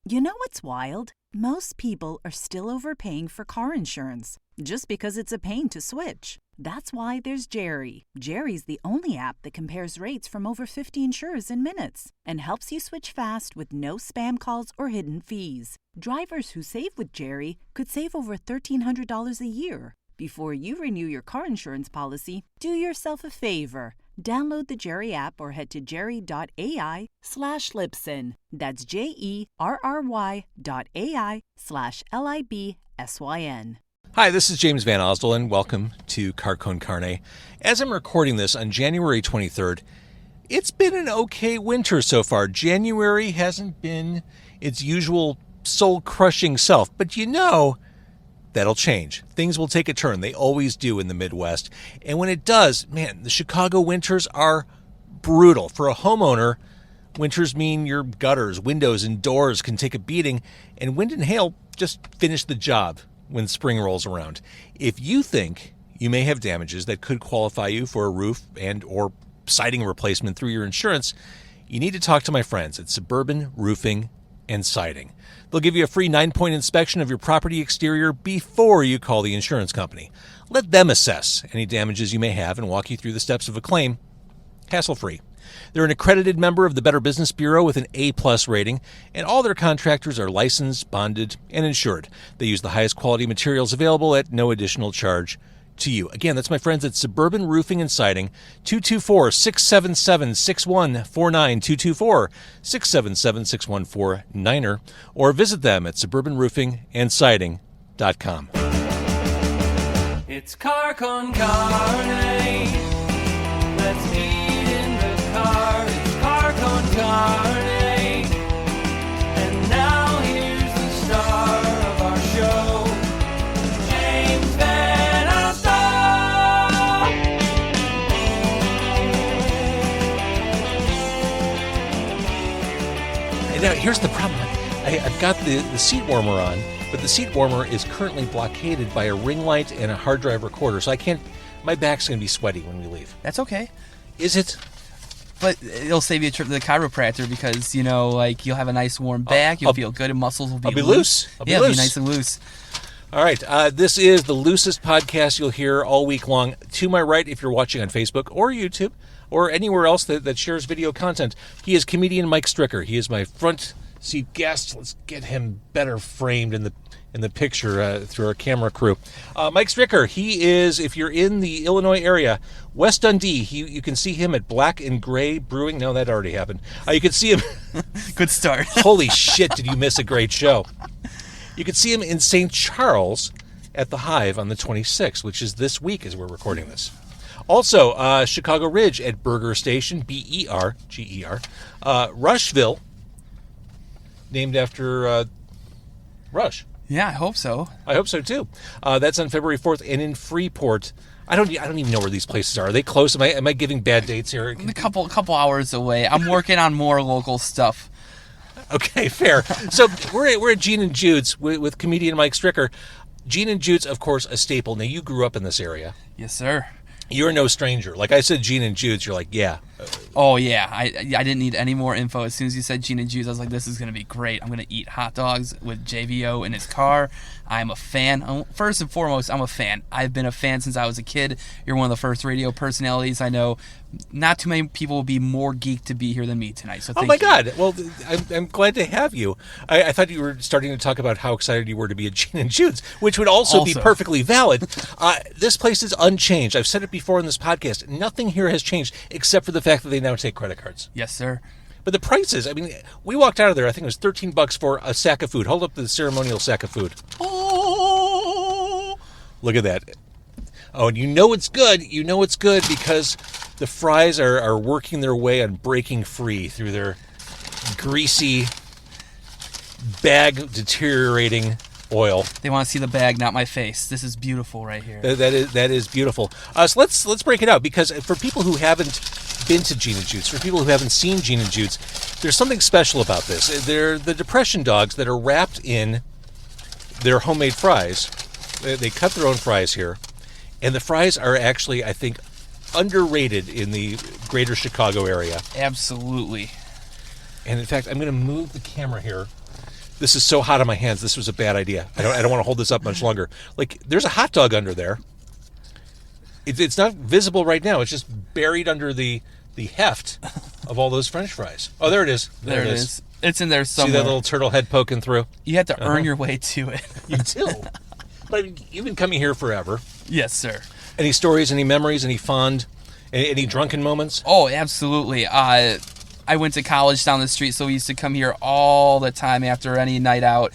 You know what's wild? Most people are still overpaying for car insurance just because it's a pain to switch. That's why there's Jerry. Jerry's the only app that compares rates from over 50 insurers in minutes and helps you switch fast with no spam calls or hidden fees. Drivers who save with Jerry could save over $1,300 a year. Before you renew your car insurance policy, do yourself a favor. Download the Jerry app or head to jerry.ai/Libsyn. That's JERRY.ai/LIBSYN. Hi, this is James Van Osdol, and welcome to Car Con Carne. As I'm recording this on January 23rd, it's been an okay winter so far. January hasn't been its usual soul-crushing self, but you know, that'll change. Things will take a turn. They always do in the Midwest. And when it does, man, the Chicago winters are brutal. For a homeowner, winters mean your gutters, windows, and doors can take a beating, and wind and hail just finish the job when spring rolls around. If you think you may have damages that could qualify you for a roof and or siding replacement through your insurance, you need to talk to my friends at Suburban Roofing and Siding. They'll give you a free 9-point inspection of your property exterior before you call the insurance company. Let them assess any damages you may have and walk you through the steps of a claim, hassle-free. They're an accredited member of the Better Business Bureau with an A+ rating, and all their contractors are licensed, bonded, and insured. They use the highest quality materials available at no additional charge to you. Again, that's my friends at Suburban Roofing and Siding, 224-677-6149, 224-677-6149, or visit them at suburbanroofingandsiding.com. It's Car Con Carne. Let's eat in the car. It's Car Con Carne. And now here's the star of our show, James Van Osdol. And now, here's the problem. I've got the seat warmer on, but the seat warmer is currently blockaded by a ring light and a hard drive recorder, so I can't. My back's going to be sweaty when we leave. That's okay. Is it? But it'll save you a trip to the chiropractor because, you know, like, you'll have a nice warm back, you'll feel good, and muscles will be loose. It'll be nice and loose. All right, this is the loosest podcast you'll hear all week long. To my right, if you're watching on Facebook or YouTube or anywhere else that shares video content, he is comedian Mike Stricker. He is my front seat guest. Let's get him better framed in the picture through our camera crew. Mike Stricker, he is, if you're in the Illinois area, West Dundee, you can see him at Black and Gray Brewing. No, that already happened. You can see him. Good start. Holy shit, did you miss a great show? You can see him in St. Charles at the Hive on the 26th, which is this week as we're recording this. Also, Chicago Ridge at Burger Station, BERGER. Rushville, named after Rush. Yeah, I hope so. I hope so too. That's on February 4th, and in Freeport. I don't even know where these places are. Are they close? Am I giving bad dates here? A couple hours away. I'm working on more local stuff. Okay, fair. So we're at Gene and Jude's with comedian Mike Stricker. Gene and Jude's, of course, a staple. Now, you grew up in this area. Yes, sir. You're no stranger. Like I said, Gene and Jude's, you're like, yeah. Oh, yeah. I didn't need any more info. As soon as you said Gene and Jude's, I was like, this is going to be great. I'm going to eat hot dogs with JVO in his car. I'm a fan. First and foremost, I'm a fan. I've been a fan since I was a kid. You're one of the first radio personalities I know. Not too many people will be more geeked to be here than me tonight. So thank you. God. Well, I'm glad to have you. I thought you were starting to talk about how excited you were to be at Gene and Jude's, which would also be perfectly valid. This place is unchanged. I've said it before in this podcast. Nothing here has changed except for the fact that they now take credit cards. Yes, sir. But the prices, I mean, we walked out of there, I think it was $13 for a sack of food. Hold up the ceremonial sack of food. Oh, look at that. Oh, and you know it's good. You know it's good because the fries are working their way on breaking free through their greasy, bag deteriorating oil. They want to see the bag, not my face. This is beautiful right here. That is beautiful. So let's break it out, because for people who haven't been to Gene and Jude's, for people who haven't seen Gene and Jude's, there's something special about this. They're the depression dogs that are wrapped in their homemade fries. They cut their own fries here, and the fries are actually, I think, underrated in the greater Chicago area. Absolutely. And in fact, I'm going to move the camera here this is so hot on my hands. This was a bad idea. I don't want to hold this up much longer. Like, there's a hot dog under there. It's not visible right now. It's just buried under the heft of all those French fries. Oh, there it is. There it is. It's in there somewhere. See that little turtle head poking through? You have to earn your way to it. You do. But you've been coming here forever. Yes, sir. Any stories, any memories, any fond, any drunken moments? Oh, absolutely. I went to college down the street, so we used to come here all the time after any night out.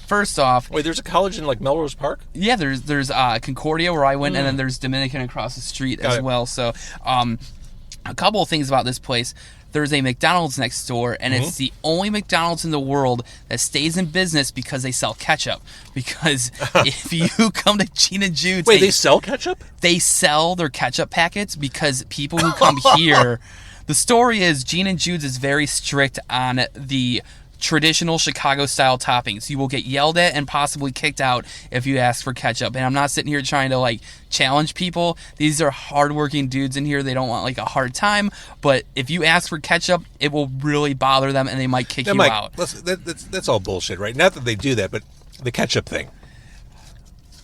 First off... Wait, there's a college in, like, Melrose Park? Yeah, there's Concordia where I went, and then there's Dominican across the street as well. So a couple of things about this place. There's a McDonald's next door, and it's the only McDonald's in the world that stays in business because they sell ketchup. Because if you come to Gene Jude's... Wait, they sell ketchup? They sell their ketchup packets because people who come here... The story is Gene Jude's is very strict on the traditional Chicago-style toppings. You will get yelled at and possibly kicked out if you ask for ketchup. And I'm not sitting here trying to, like, challenge people. These are hardworking dudes in here. They don't want, like, a hard time. But if you ask for ketchup, it will really bother them, and they might kick you Mike, out. That's all bullshit, right? Not that they do that, but the ketchup thing.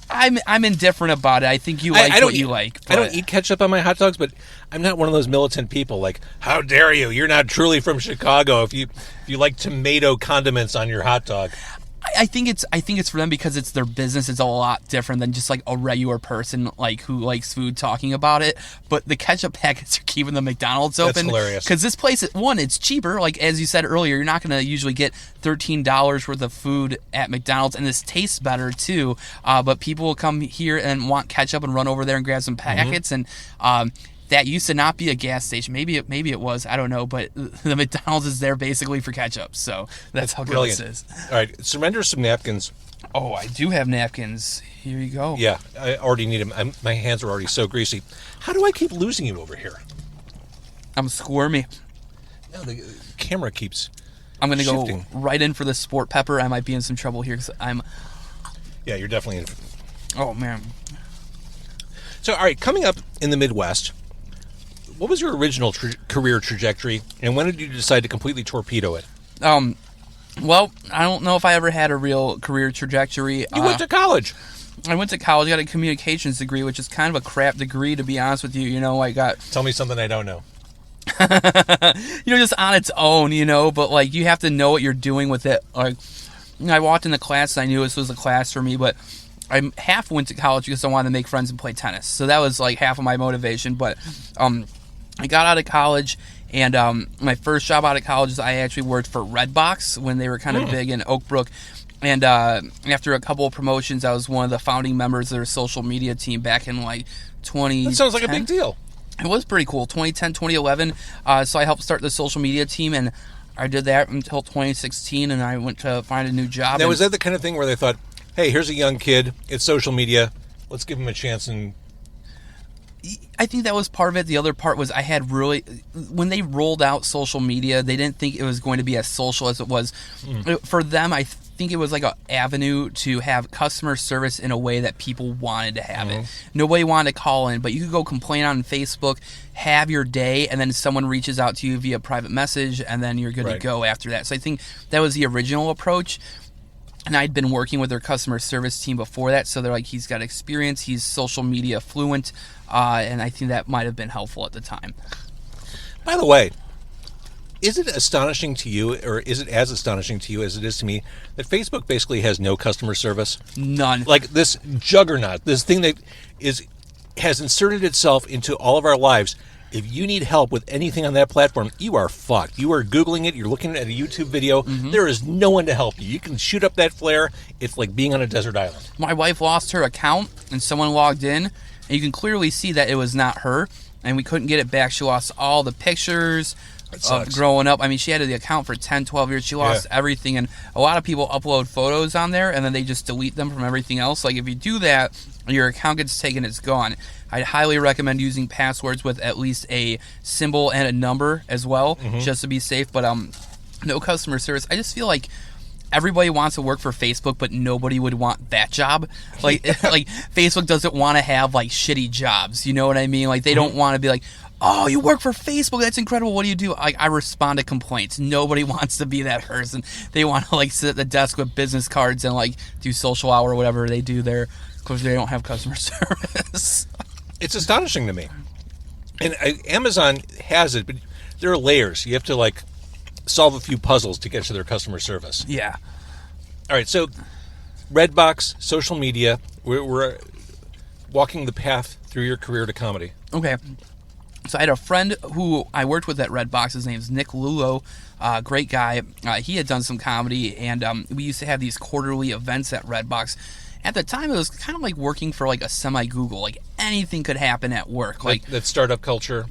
I'm indifferent about it. I think you like what you like. But... I don't eat ketchup on my hot dogs, but I'm not one of those militant people like, how dare you? You're not truly from Chicago if you like tomato condiments on your hot dog. I think it's for them because it's their business. It's a lot different than just like a regular person like who likes food talking about it. But the ketchup packets are keeping the McDonald's open. That's hilarious. Because this place, one, it's cheaper. Like as you said earlier, you're not going to usually get $13 worth of food at McDonald's, and this tastes better too. But people will come here and want ketchup and run over there and grab some packets and. That used to not be a gas station. Maybe it was. I don't know. But the McDonald's is there basically for ketchup. So that's how good this is. All right. Surrender some napkins. Oh, I do have napkins. Here you go. Yeah. I already need them. My hands are already so greasy. How do I keep losing you over here? I'm squirmy. No, the camera keeps I'm going to go shifting. right in for the sport pepper. I might be in some trouble here because I'm... Yeah, you're definitely in. Oh, man. So, all right. Coming up in the Midwest... What was your original career trajectory, and when did you decide to completely torpedo it? Well, I don't know if I ever had a real career trajectory. You went to college. I went to college, got a communications degree, which is kind of a crap degree, to be honest with you. You know, I got... Tell me something I don't know. Just on its own, but, like, you have to know what you're doing with it. Like, I walked into class, and I knew this was a class for me, but I half went to college because I wanted to make friends and play tennis. So that was, like, half of my motivation, but... I got out of college, and my first job out of college is I actually worked for Redbox when they were kind of big in Oak Brook. And after a couple of promotions, I was one of the founding members of their social media team back in like 2010. That sounds like a big deal. It was pretty cool. 2010, 2011. So I helped start the social media team, and I did that until 2016, and I went to find a new job. Now, was that the kind of thing where they thought, hey, here's a young kid, it's social media, let's give him a chance and... I think that was part of it. The other part was I had really... When they rolled out social media, they didn't think it was going to be as social as it was. For them, I think it was like an avenue to have customer service in a way that people wanted to have it. Nobody wanted to call in, but you could go complain on Facebook, have your day, and then someone reaches out to you via private message, and then you're good to go after that. So I think that was the original approach. And I'd been working with their customer service team before that, so they're like, he's got experience, he's social media fluent, and I think that might have been helpful at the time. By the way, is it astonishing to you, or is it as astonishing to you as it is to me, that Facebook basically has no customer service? None. Like this juggernaut, this thing that has inserted itself into all of our lives. If you need help with anything on that platform, you are fucked. You are Googling it. You're looking at a YouTube video. There is no one to help you. You can shoot up that flare. It's like being on a desert island. My wife lost her account, and someone logged in, and you can clearly see that it was not her, and we couldn't get it back. She lost all the pictures of growing up. I mean, she had the account for 10, 12 years. She lost everything, and a lot of people upload photos on there, and then they just delete them from everything else. Like, if you do that, your account gets taken, it's gone. I'd highly recommend using passwords with at least a symbol and a number as well, just to be safe. But no customer service. I just feel like everybody wants to work for Facebook, but nobody would want that job. Like, like Facebook doesn't want to have like shitty jobs. You know what I mean? Like, they don't want to be like, oh, you work for Facebook, that's incredible, what do you do? Like, I respond to complaints. Nobody wants to be that person. They want to like sit at the desk with business cards and like do social hour or whatever they do there. Of course, they don't have customer service. It's astonishing to me. And Amazon has it, but there are layers. You have to like solve a few puzzles to get to their customer service. Yeah. All right, so Redbox, social media, we're walking the path through your career to comedy. Okay. So I had a friend who I worked with at Redbox. His name's Nick Lulo. Great guy. He had done some comedy, and we used to have these quarterly events at Redbox. At the time, it was kind of like working for like a semi-Google. Like anything could happen at work. Like that startup culture.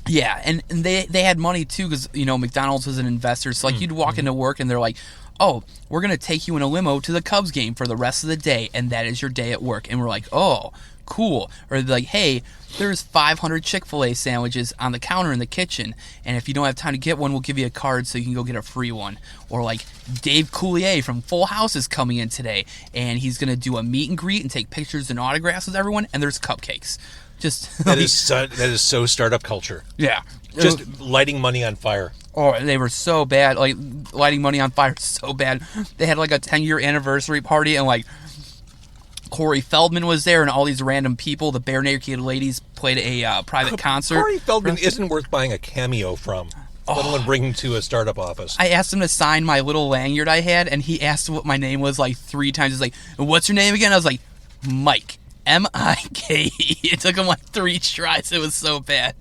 Yeah, and they had money too because, you know, McDonald's was an investor. So like you'd walk into work and they're like, oh, we're going to take you in a limo to the Cubs game for the rest of the day, and that is your day at work. And we're like, oh, cool. Or they're like, hey, there's 500 Chick-fil-A sandwiches on the counter in the kitchen, and if you don't have time to get one, we'll give you a card so you can go get a free one. Or like, Dave Coulier from Full House is coming in today, and he's going to do a meet and greet and take pictures and autographs with everyone, and there's cupcakes. Just that is so startup culture. Yeah. Just lighting money on fire. Oh, they were so bad. Like, lighting money on fire so bad. They had like a 10-year anniversary party, and like Corey Feldman was there, and all these random people. The Bare Naked Ladies played a private concert. Corey Feldman isn't worth buying a cameo from, let alone bringing to a startup office. I asked him to sign my little lanyard I had, and he asked what my name was like 3 times. He's like, what's your name again? I was like, Mike. Mike. It took him like 3 tries. It was so bad.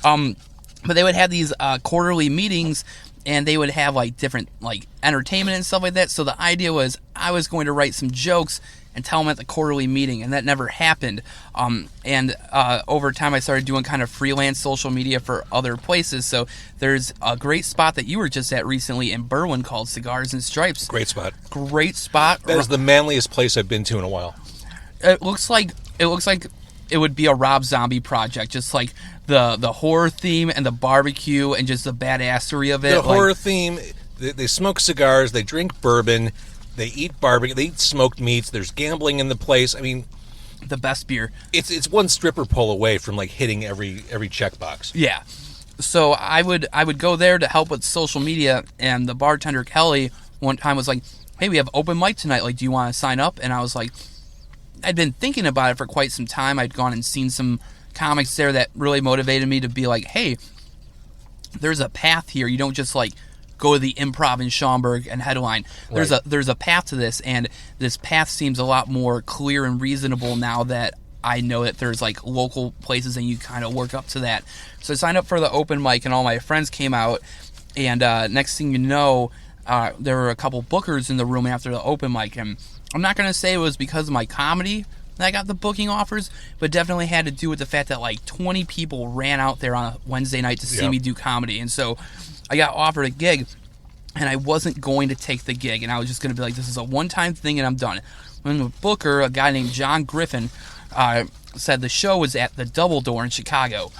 But they would have these quarterly meetings, and they would have like different like entertainment and stuff like that. So the idea was I was going to write some jokes and tell them at the quarterly meeting, and that never happened. Over time, I started doing kind of freelance social media for other places. So there's a great spot that you were just at recently in Berwyn called Cigars and Stripes. Great spot. Great spot. That is the manliest place I've been to in a while. It looks like it would be a Rob Zombie project, just like the horror theme and the barbecue and just the badassery of it. The horror theme. They smoke cigars. They drink bourbon. They eat barbecue. They eat smoked meats. There's gambling in the place. I mean, the best beer. It's one stripper pole away from like hitting every checkbox. Yeah. So I would go there to help with social media, and the bartender Kelly one time was like, "Hey, we have open mic tonight. Like, do you want to sign up?" And I was like, I'd been thinking about it for quite some time. I'd gone and seen some comics there that really motivated me to be like, "Hey, there's a path here. You don't just like go to the Improv in Schaumburg and headline. There's a path to this, and this path seems a lot more clear and reasonable now that I know that there's like local places and you kind of work up to that." So I signed up for the open mic, and all my friends came out, and next thing you know, there were a couple bookers in the room after the open mic, and I'm not going to say it was because of my comedy that I got the booking offers, but definitely had to do with the fact that like 20 people ran out there on a Wednesday night to see me do comedy. And so I got offered a gig, and I wasn't going to take the gig, and I was just going to be like, this is a one-time thing and I'm done. When the booker, a guy named John Griffin, said the show was at the Double Door in Chicago.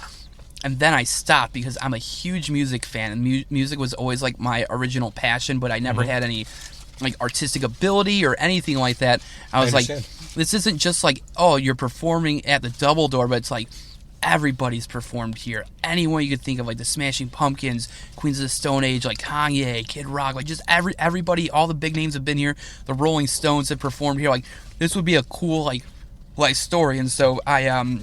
And then I stopped because I'm a huge music fan, and music was always like my original passion, but I never had any like artistic ability or anything like that. I was like, this isn't just like, oh, you're performing at the Double Door, but it's like everybody's performed here. Anyone you could think of, like the Smashing Pumpkins, Queens of the Stone Age, like Kanye, Kid Rock, like just everybody, all the big names have been here. The Rolling Stones have performed here. Like, this would be a cool like life story. And so I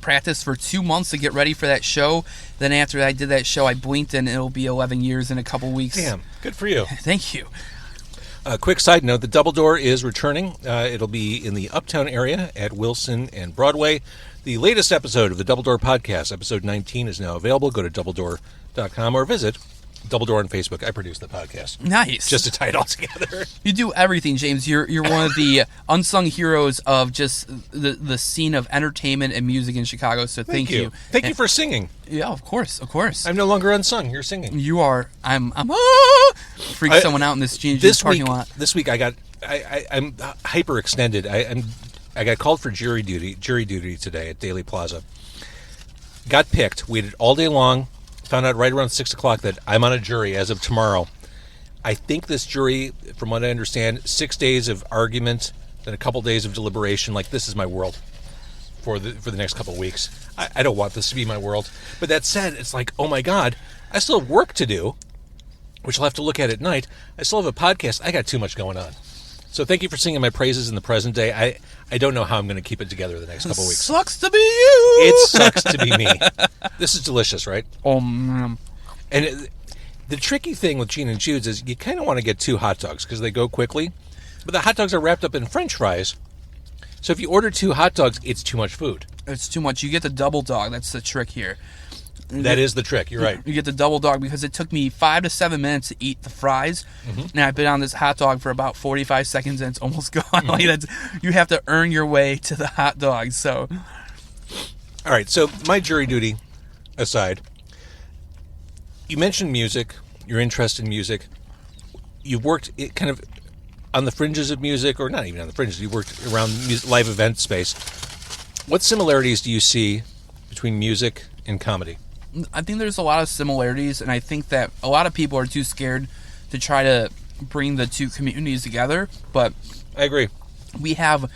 practiced for 2 months to get ready for that show. Then after I did that show, I blinked and it'll be 11 years in a couple weeks. Damn, good for you. Thank you. A quick side note, the Double Door is returning. It'll be in the Uptown area at Wilson and Broadway. The latest episode of the Double Door podcast, episode 19, is now available. Go to doubledoor.com or visit Double Door on Facebook. I produce the podcast. Nice. Just to tie it all together. You do everything, James. You're one of the unsung heroes of just the scene of entertainment and music in Chicago, so thank you. Thank you for singing. Yeah, of course. I'm no longer unsung. You're singing. You are. I'm freak someone out in this Gene Jude parking lot. This week I'm hyperextended. I got called for jury duty today at Daily Plaza. Got picked. Waited all day long. Found out right around 6 o'clock that I'm on a jury as of tomorrow. I think this jury, from what I understand, 6 days of argument, then a couple days of deliberation. Like, this is my world. for the next couple of weeks. I don't want this to be my world. But that said, it's like, oh my God, I still have work to do, which I'll have to look at night. I still have a podcast. I got too much going on. So thank you for singing my praises in the present day. I don't know how I'm going to keep it together the next couple of weeks. Sucks to be you. It sucks to be me. This is delicious, right? Oh, man. And the tricky thing with Gene and Jude's is you kind of want to get 2 hot dogs because they go quickly. But the hot dogs are wrapped up in French fries. So if you order 2 hot dogs, it's too much food. It's too much. You get the double dog. That's the trick here. That is the trick. You're right. You get the double dog because it took me 5 to 7 minutes to eat the fries, and I've been on this hot dog for about 45 seconds, and it's almost gone. Like you have to earn your way to the hot dog. So, all right. So my jury duty aside, you mentioned music. Your interest in music. You've worked kind of on the fringes of music, or not even on the fringes. You've worked around live event space. What similarities do you see between music and comedy? I think there's a lot of similarities, and I think that a lot of people are too scared to try to bring the 2 communities together. But I agree. We have,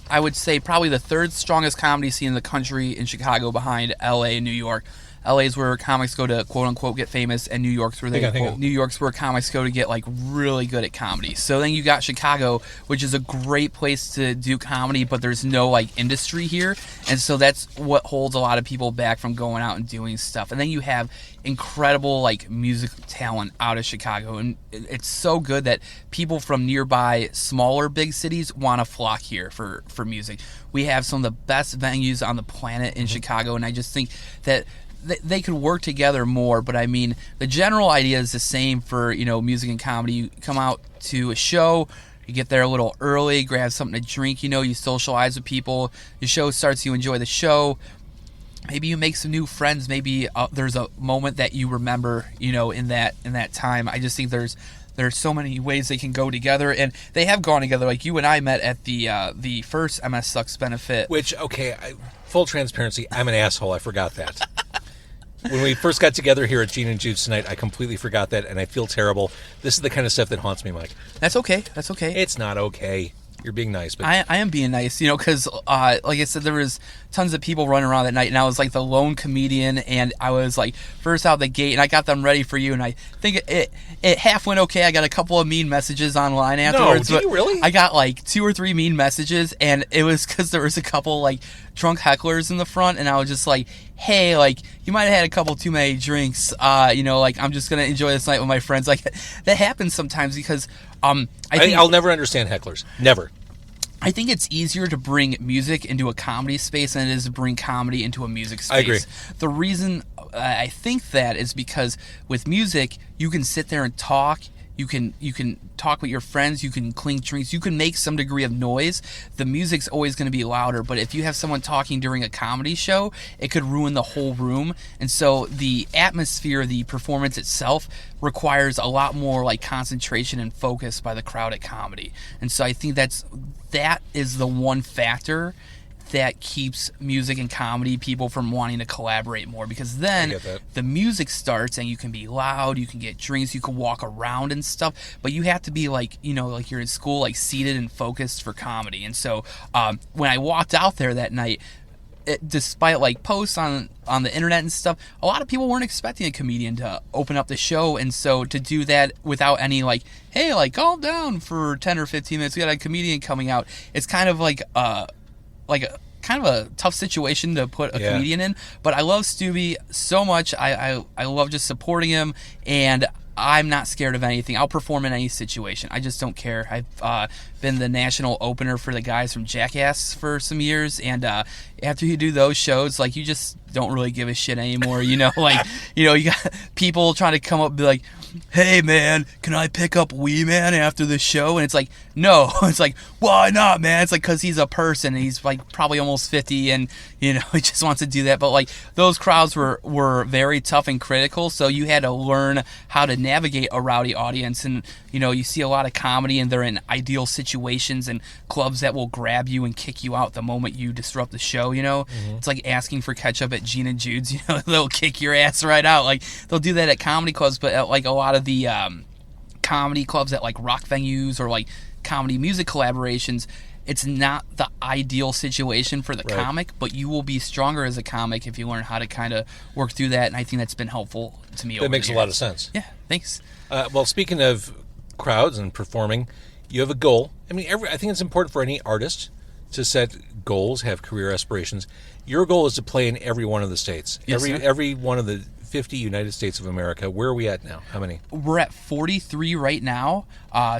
I would say, probably the 3rd strongest comedy scene in the country in Chicago, behind L.A. and New York. LA is where comics go to quote unquote get famous, and New York's where New York's where comics go to get like really good at comedy. So then you got Chicago, which is a great place to do comedy, but there's no like industry here, and so that's what holds a lot of people back from going out and doing stuff. And then you have incredible like music talent out of Chicago, and it's so good that people from nearby smaller big cities want to flock here for music. We have some of the best venues on the planet in Chicago, and I just think that they could work together more. But I mean, the general idea is the same for, you know, music and comedy. You come out to a show, you get there a little early, grab something to drink, you know, you socialize with people, your show starts, you enjoy the show, maybe you make some new friends, maybe there's a moment that you remember, you know, in that time. I just think there's so many ways they can go together, and they have gone together. Like you and I met at the first MS Sucks benefit. Which, okay, full transparency, I'm an asshole. I forgot that. When we first got together here at Gene and Jude's tonight, I completely forgot that, and I feel terrible. This is the kind of stuff that haunts me, Mike. That's okay. That's okay. It's not okay. You're being nice, but I am being nice, you know, because like I said, there was tons of people running around that night, and I was like the lone comedian, and I was like first out the gate, and I got them ready for you, and I think it half went okay. I got a couple of mean messages online afterwards. No, did you really? I got like 2 or 3 mean messages, and it was because there was a couple like drunk hecklers in the front, and I was just like, hey, like, you might have had a couple too many drinks, you know, like, I'm just gonna enjoy this night with my friends. Like, that happens sometimes because I'll never understand hecklers. Never. I think it's easier to bring music into a comedy space than it is to bring comedy into a music space. I agree. The reason I think that is because with music, you can sit there and talk. You can talk with your friends. You can clink drinks. You can make some degree of noise. The music's always going to be louder. But if you have someone talking during a comedy show, it could ruin the whole room. And so the atmosphere, the performance itself, requires a lot more like concentration and focus by the crowd at comedy. And so I think that is the one factor that keeps music and comedy people from wanting to collaborate more, because then the music starts and you can be loud, you can get drinks, you can walk around and stuff, but you have to be like, you know, like you're in school, like seated and focused for comedy. And so when I walked out there that night, despite like posts on the internet and stuff, a lot of people weren't expecting a comedian to open up the show. And so to do that without any like, hey, like calm down for 10 or 15 minutes, we got a comedian coming out, it's kind of like a tough situation to put a comedian in. But I love Stubby so much. I love just supporting him, and I'm not scared of anything. I'll perform in any situation. I just don't care. I've been the national opener for the guys from Jackass for some years, and after you do those shows, like, you just don't really give a shit anymore, you know? Like, you know, you got people trying to come up and be like, hey, man, can I pick up Wee Man after the show? And it's like, no. It's like, why not, man? It's like, because he's a person, and he's like probably almost 50, and, you know, he just wants to do that. But like, those crowds were very tough and critical, so you had to learn how to navigate a rowdy audience. And, you know, you see a lot of comedy, and they're in ideal situations and clubs that will grab you and kick you out the moment you disrupt the show, you know? Mm-hmm. It's like asking for ketchup at Gene and Jude's, you know? They'll kick your ass right out. Like, they'll do that at comedy clubs, but at like a lot of the comedy clubs at like rock venues or like comedy music collaborations, it's not the ideal situation for the comic, but you will be stronger as a comic if you learn how to kind of work through that, and I think that's been helpful to me. That makes a lot of sense. Yeah, thanks. Well, speaking of crowds and performing, you have a goal. I mean, I think it's important for any artist to set goals, have career aspirations. Your goal is to play in every one of the states. Yes, every one of the 50 United States of America. Where are we at now? How many? We're at 43 right now,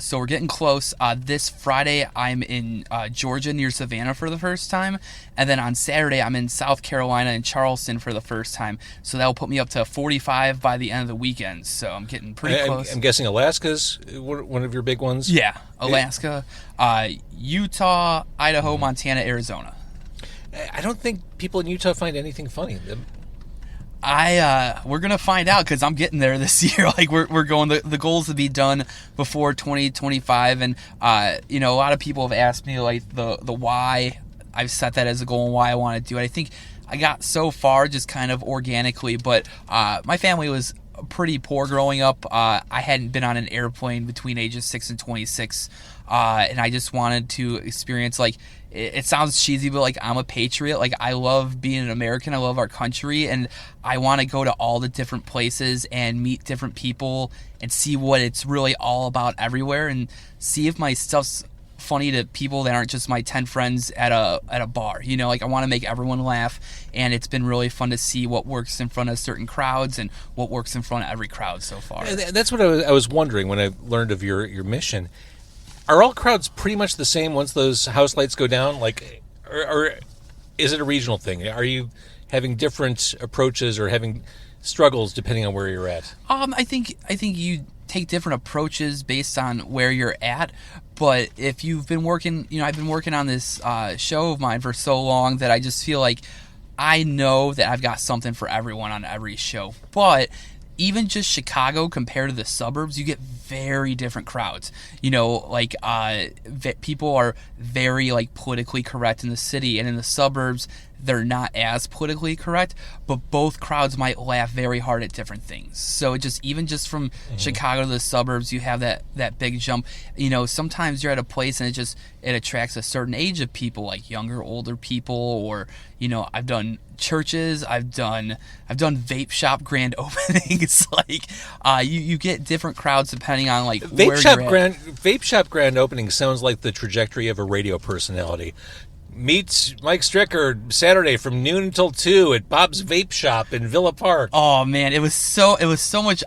so we're getting close. This Friday, I'm in Georgia near Savannah for the first time, and then on Saturday, I'm in South Carolina in Charleston for the first time. So that will put me up to 45 by the end of the weekend. So I'm getting pretty close. I'm guessing Alaska's one of your big ones? Yeah, Alaska, Utah, Idaho, Montana, Arizona. I don't think people in Utah find anything funny. We're gonna find out because I'm getting there this year. Like we're going. The goals to be done before 2025, and a lot of people have asked me like the why I've set that as a goal and why I want to do it. I think I got so far just kind of organically, but my family was pretty poor growing up. I hadn't been on an airplane between ages 6 and 26, and I just wanted to experience like. It sounds cheesy, but like I'm a patriot. Like I love being an American. I love our country, and I want to go to all the different places and meet different people and see what it's really all about everywhere, and see if my stuff's funny to people that aren't just my 10 friends at a bar. Like I want to make everyone laugh, and it's been really fun to see what works in front of certain crowds and what works in front of every crowd so far. That's what I was wondering when I learned of your mission. Are all crowds pretty much the same once those house lights go down? Like, or is it a regional thing? Are you having different approaches or having struggles depending on where you're at? I think you take different approaches based on where you're at. But if you've been working, I've been working on this show of mine for so long that I just feel like I know that I've got something for everyone on every show. But even just Chicago compared to the suburbs, you get very different crowds. People are very like politically correct in the city, and in the suburbs they're not as politically correct, but both crowds might laugh very hard at different things. So even just from Chicago to the suburbs, you have that big jump. Sometimes you're at a place and it attracts a certain age of people, like younger, older people, or I've done churches, I've done vape shop grand openings. Like you get different crowds depending on like where you're at. Vape shop grand opening sounds like the trajectory of a radio personality. Meet Mike Stricker Saturday from noon until 2 at Bob's Vape Shop in Villa Park. Oh man, it was so much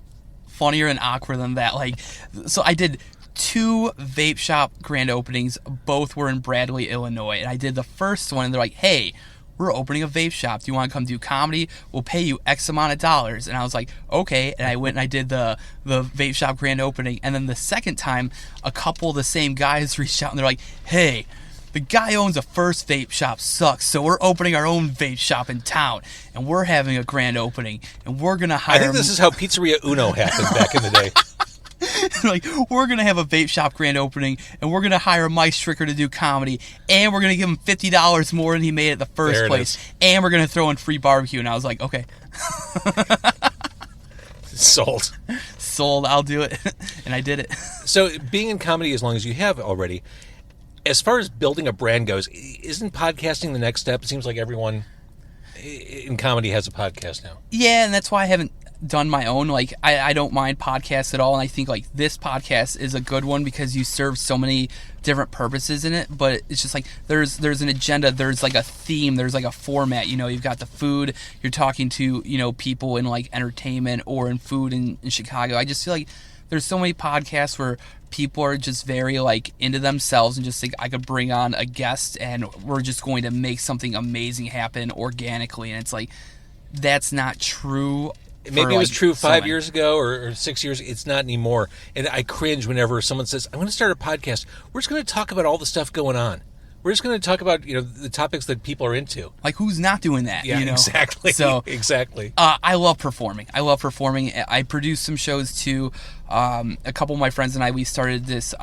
funnier and awkward than that. Like, so I did 2 vape shop grand openings. Both were in Bradley, Illinois, and I did the first one, and they're like, "Hey, we're opening a vape shop. Do you want to come do comedy? We'll pay you X amount of dollars." And I was like, okay. And I went and I did the vape shop grand opening. And then the second time, a couple of the same guys reached out and they're like, "Hey, the guy who owns the first vape shop sucks, so we're opening our own vape shop in town, and we're having a grand opening, and we're going to hire..." I think this is how Pizzeria Uno happened back in the day. Like, we're going to have a vape shop grand opening, and we're going to hire Mike Stricker to do comedy, and we're going to give him $50 more than he made at the first place, and we're going to throw in free barbecue. And I was like, okay. Sold, I'll do it. And I did it. So being in comedy as long as you have already, as far as building a brand goes, isn't podcasting the next step? It seems like everyone in comedy has a podcast now. Yeah, and that's why I haven't done my own. Like, I don't mind podcasts at all, and I think like this podcast is a good one because you serve so many different purposes in it. But it's just like there's an agenda, there's like a theme, there's like a format. You've got the food, you're talking to people in like entertainment or in food in Chicago. I just feel like there's so many podcasts where people are just very like into themselves and just think I could bring on a guest and we're just going to make something amazing happen organically, and it's like that's not true. Maybe it was true 5 years ago or 6 years. It's not anymore. And I cringe whenever someone says, "I'm going to start a podcast. We're just going to talk about all the stuff going on. We're just going to talk about the topics that people are into." Like, who's not doing that? Yeah, exactly. So exactly. I love performing. I produce some shows too. A couple of my friends and I, we started this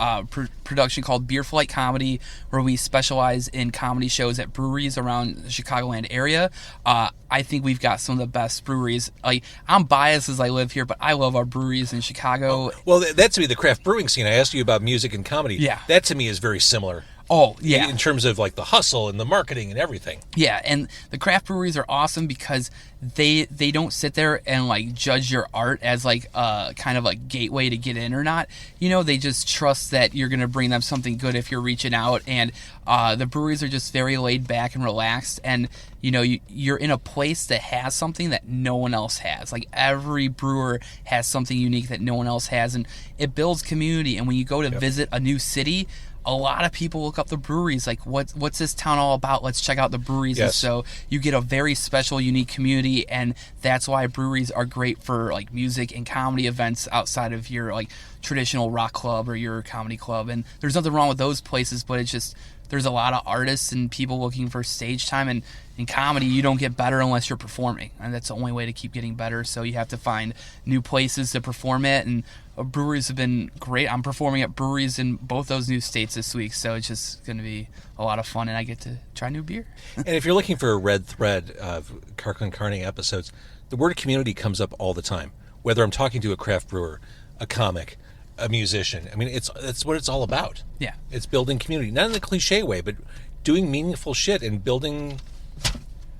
production called Beer Flight Comedy, where we specialize in comedy shows at breweries around the Chicagoland area. I think we've got some of the best breweries. Like, I'm biased as I live here, but I love our breweries in Chicago. Well, that to me, the craft brewing scene. I asked you about music and comedy. Yeah. That to me is very similar. Oh, yeah. In terms of like the hustle and the marketing and everything. Yeah, and the craft breweries are awesome because they don't sit there and like judge your art as like a kind of like gateway to get in or not. You know, they just trust that you're going to bring them something good if you're reaching out. And the breweries are just very laid back and relaxed. And, you know, you're in a place that has something that no one else has. Like every brewer has something unique that no one else has. And it builds community. And when you go to visit a new city, a lot of people look up the breweries, like what's this town all about? Let's check out the breweries. Yes. And so you get a very special, unique community, and that's why breweries are great for like music and comedy events outside of your like traditional rock club or your comedy club. And there's nothing wrong with those places, but it's just there's a lot of artists and people looking for stage time, and in comedy you don't get better unless you're performing, and that's the only way to keep getting better. So you have to find new places to perform at, and breweries have been great. I'm performing at breweries in both those new states this week, so it's just going to be a lot of fun, and I get to try new beer. And if you're looking for a red thread of Car Con Carne episodes, the word community comes up all the time. Whether I'm talking to a craft brewer, a comic, a musician, I mean, it's what it's all about. Yeah. It's building community, not in the cliche way, but doing meaningful shit and building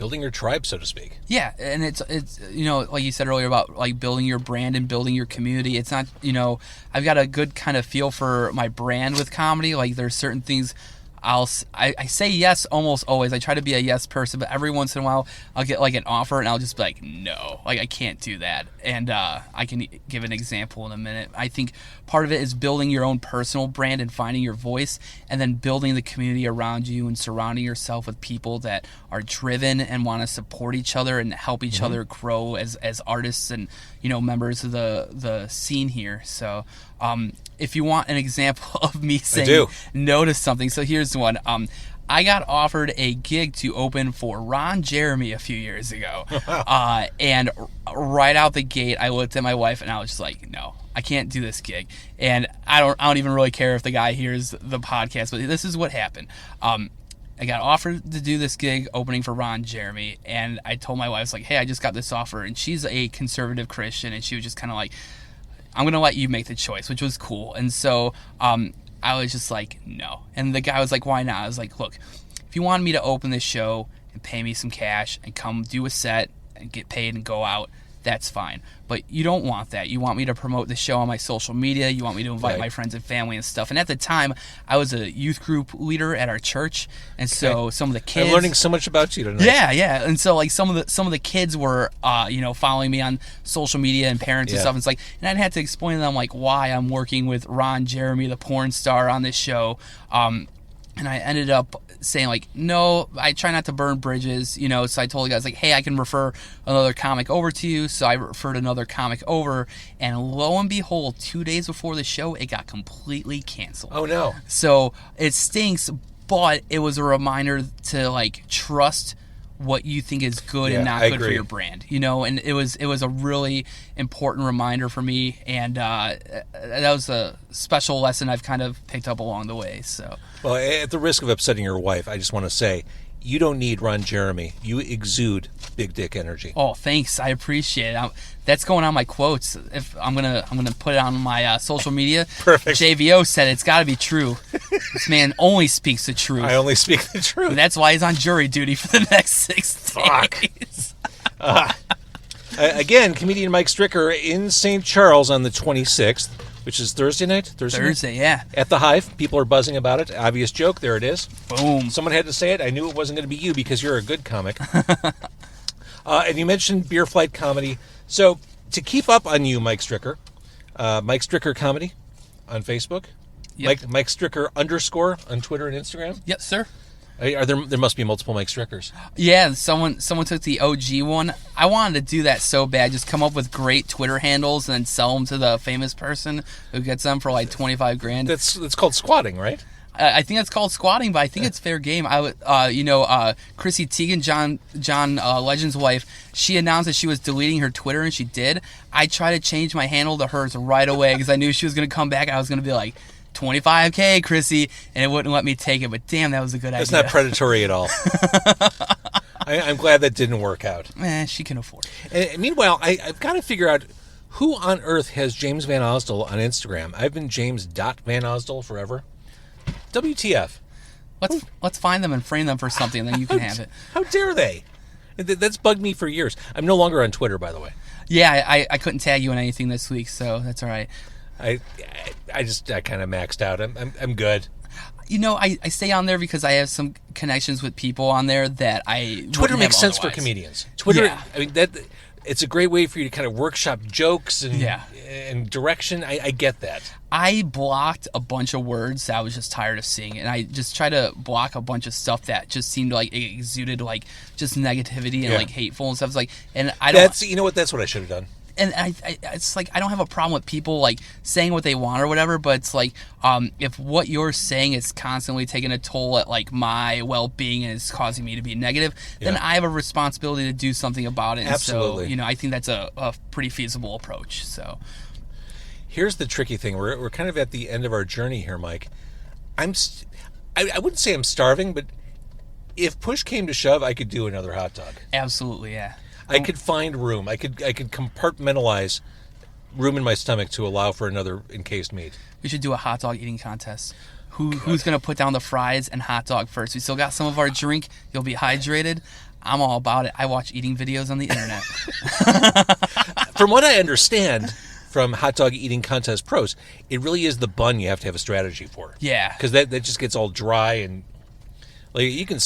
your tribe, so to speak. Yeah, and it's you know, like you said earlier about like building your brand and building your community. It's not, you know, I've got a good kind of feel for my brand with comedy. Like there's certain things I say yes almost always. I try to be a yes person, but every once in a while I'll get like an offer and I'll just be like, no, like I can't do that. And I can give an example in a minute. I think part of it is building your own personal brand and finding your voice, and then building the community around you and surrounding yourself with people that are driven and want to support each other and help each other grow as artists and, you know, members of the scene here. So if you want an example of me saying no to something, so here's one. I got offered a gig to open for Ron Jeremy a few years ago. And right out the gate, I looked at my wife and I was just like, no, I can't do this gig. And I don't even really care if the guy hears the podcast, but this is what happened. I got offered to do this gig opening for Ron Jeremy, and I told my wife, like, hey, I just got this offer, and she's a conservative Christian, and she was just kind of like, I'm going to let you make the choice, which was cool. And so I was just like, no. And the guy was like, why not? I was like, look, if you wanted me to open this show and pay me some cash and come do a set and get paid and go out, that's fine. But you don't want that. You want me to promote the show on my social media. You want me to invite my friends and family and stuff. And at the time, I was a youth group leader at our church, and so some of the kids. I'm learning so much about you tonight. Yeah. And so like some of the kids were following me on social media, and parents and stuff. And it's like, and I'd have to explain to them like why I'm working with Ron Jeremy, the porn star, on this show. And I ended up saying like, no, I try not to burn bridges, you know. So I told the guys like, hey, I can refer another comic over to you. So I referred another comic over, and lo and behold, 2 days before the show, it got completely canceled. Oh no. So it stinks, but it was a reminder to like trust what you think is good and not good for your brand, you know. And it was a really important reminder for me, and that was a special lesson I've kind of picked up along the way. So, well, at the risk of upsetting your wife, I just want to say, you don't need Ron Jeremy. You exude big dick energy. Oh, thanks. I appreciate it. That's going on my quotes. If I'm gonna put it on my social media. Perfect. JVO said it's got to be true. This man only speaks the truth. I only speak the truth. And that's why he's on jury duty for the next 6 days. Again, comedian Mike Stricker in St. Charles on the 26th, which is Thursday night? Thursday, yeah. At the Hive. People are buzzing about it. Obvious joke. There it is. Boom. Someone had to say it. I knew it wasn't going to be you because you're a good comic. And you mentioned Beer Flight Comedy. So to keep up on you, Mike Stricker, Mike Stricker Comedy on Facebook. Yep. Mike Stricker _ on Twitter and Instagram. Yes, sir. There must be multiple Mike Strickers. Yeah, someone took the OG one. I wanted to do that so bad, just come up with great Twitter handles and then sell them to the famous person who gets them for like $25,000. That's called squatting, right? I think that's called squatting, but I think it's fair game. I would, Chrissy Teigen, John Legend's wife, she announced that she was deleting her Twitter, and she did. I tried to change my handle to hers right away because I knew she was going to come back. I was going to be like, $25,000, Chrissy, and it wouldn't let me take it. But damn, that was a good idea. It's not predatory at all. I'm glad that didn't work out. She can afford it. And meanwhile, I've got to figure out who on earth has James Van Osdol on Instagram. I've been James.Van Osdol forever. WTF? Let's find them and frame them for something, and then you can have it. How dare they? That's bugged me for years. I'm no longer on Twitter, by the way. Yeah, I couldn't tag you in anything this week, so that's all right. I kind of maxed out. I'm good. You know, I stay on there because I have some connections with people on there that I Twitter wouldn't makes have sense for otherwise. comedians. Twitter, Yeah. I mean it's a great way for you to kind of workshop jokes and direction. I get that. I blocked a bunch of words that I was just tired of seeing, and I just tried to block a bunch of stuff that just seemed like it exuded like just negativity and like hateful and stuff. It's like, and I don't. That's what I should have done. And it's like I don't have a problem with people like saying what they want or whatever, but it's like if what you're saying is constantly taking a toll at like my well-being and is causing me to be negative, then I have a responsibility to do something about it. Absolutely. And so, I think that's a pretty feasible approach. So here's the tricky thing: we're kind of at the end of our journey here, Mike. I wouldn't say I'm starving, but if push came to shove, I could do another hot dog. absolutely, yeah. I could find room. I could compartmentalize room in my stomach to allow for another encased meat. We should do a hot dog eating contest. Who's going to put down the fries and hot dog first? We still got some of our drink. You'll be hydrated. I'm all about it. I watch eating videos on the internet. From what I understand from hot dog eating contest pros, it really is the bun you have to have a strategy for. Yeah. Because that just gets all dry and... Like you can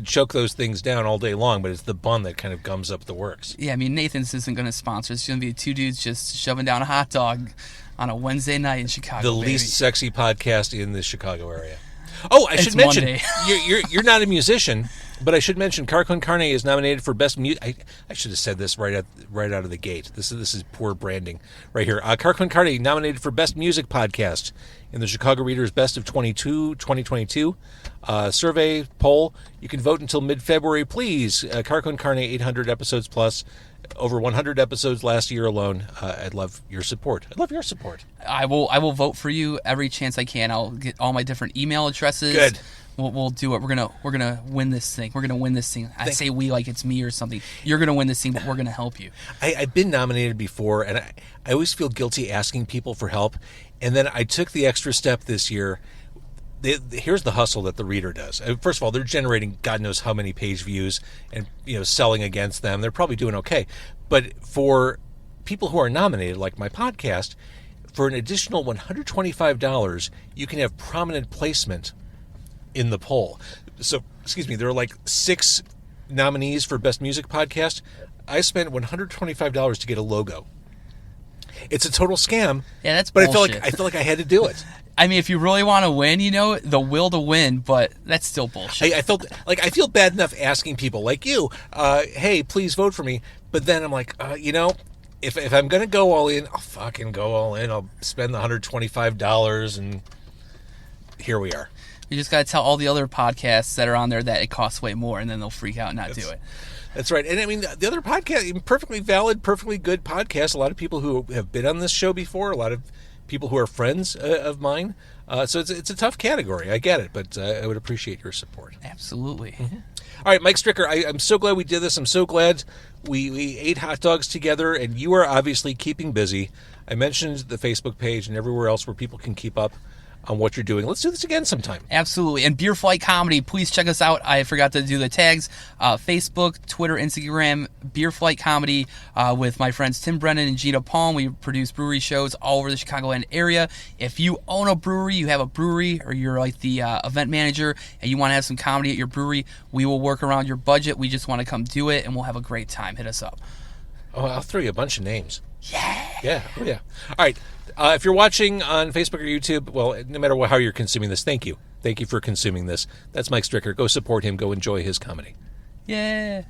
choke those things down all day long, but it's the bun that kind of gums up the works. Yeah, I mean, Nathan's isn't going to sponsor. It's going to be two dudes just shoving down a hot dog on a Wednesday night in Chicago. The least sexy podcast in the Chicago area. Oh, I should mention, you're not a musician, but I should mention Car Con Carne is nominated for Best Music. I should have said this right out of the gate. This is poor branding right here. Car Con Carne nominated for Best Music Podcast in the Chicago Reader's Best of 2022 survey poll. You can vote until mid-February, please. Car Con Carne, 800 episodes plus, over 100 episodes last year alone. I'd love your support. I will vote for you every chance I can. I'll get all my different email addresses. Good. We'll do it. We're gonna win this thing. We're gonna win this thing. I say we like it's me or something. You're gonna win this thing, but we're gonna help you. I've been nominated before, and I always feel guilty asking people for help. And then I took the extra step this year. Here's the hustle that the Reader does. First of all, they're generating God knows how many page views, and selling against them. They're probably doing okay. But for people who are nominated, like my podcast, for an additional $125, you can have prominent placement in the poll. So, there are like 6 nominees for Best Music Podcast. I spent $125 to get a logo. It's a total scam. Yeah, that's but bullshit. I feel like I had to do it. I mean, if you really want to win, the will to win, but that's still bullshit. I feel bad enough asking people like you, hey, please vote for me. But then I'm like, if I'm going to go all in, I'll fucking go all in. I'll spend the $125, and here we are. You just got to tell all the other podcasts that are on there that it costs way more, and then they'll freak out and not do it. That's right. And I mean, the other podcast, perfectly valid, perfectly good podcast. A lot of people who have been on this show before, a lot of people who are friends of mine. So it's a tough category. I get it, but I would appreciate your support. Absolutely. Mm-hmm. All right, Mike Stricker, I'm so glad we did this. I'm so glad we ate hot dogs together, and you are obviously keeping busy. I mentioned the Facebook page and everywhere else where people can keep up on what you're doing. Let's do this again sometime. Absolutely. And Beer Flight Comedy, please check us out. I forgot to do the tags. Facebook, Twitter, Instagram, Beer Flight Comedy with my friends Tim Brennan and Gina Palm. We produce brewery shows all over the Chicagoland area. If you own a brewery, you have a brewery, or you're like the event manager and you want to have some comedy at your brewery, we will work around your budget. We just want to come do it, and we'll have a great time. Hit us up. Oh, I'll throw you a bunch of names. Yeah. Yeah. Oh, yeah. All right. If you're watching on Facebook or YouTube, well, no matter how you're consuming this, thank you. Thank you for consuming this. That's Mike Stricker. Go support him. Go enjoy his comedy. Yeah.